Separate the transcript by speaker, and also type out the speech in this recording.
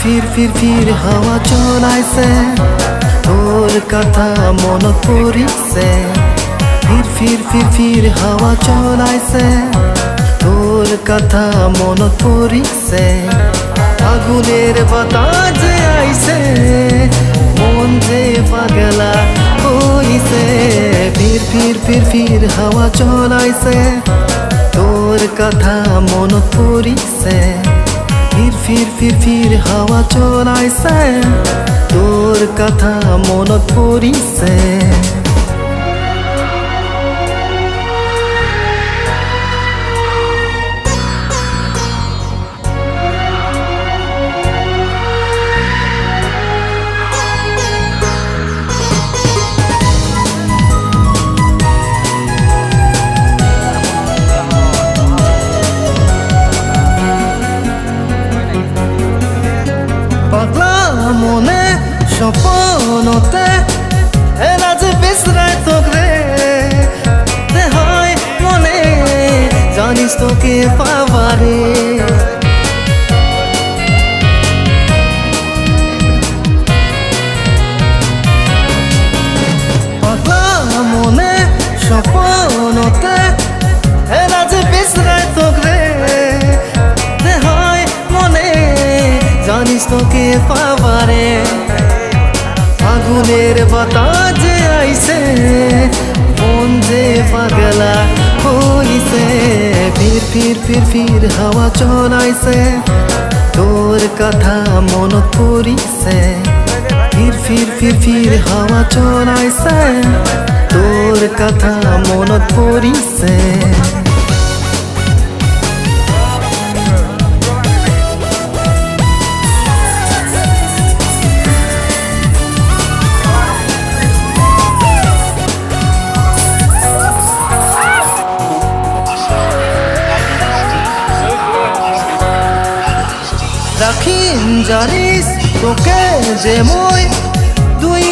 Speaker 1: ফির ফির ফির হাওয়া চলাইছে, তোর কথা মনত পড়িছে। ফির ফির ফির ফির হাওয়া চলাইছে, তোর কথা মনত পড়িছে। আগুনের বাতাস যে আইছে, মন যে পাগলা হইছে। ফির ফির ফির ফির হাওয়া চলাইছে, তোর কথা মনত পড়িছে। ফির ফির ফির ফির হাওয়া চলাইছে, তোর কথা মনত পড়িছে। পাগলা মনে স্বপনতে এরা যে বিশ্রায় তোকে হয় মনে, জানিস তোকে পাবারে। পাগলা মনে স্বপনতে এরা যে বিশ্রায় তোকে হয় মনে, জানিস তোকে পাবারে। আগুনের বাতাস যে আইছে, মন যে পাগলা হইছে। ফির ফির ফির ফির হাওয়া চলাইছে, তোর কথা মনত পড়িছে। ফির ফির ফির ফির হাওয়া চলাইছে, তোর কথা মনত পড়িছে। রাখিন জানিস তোকে যে মই দুই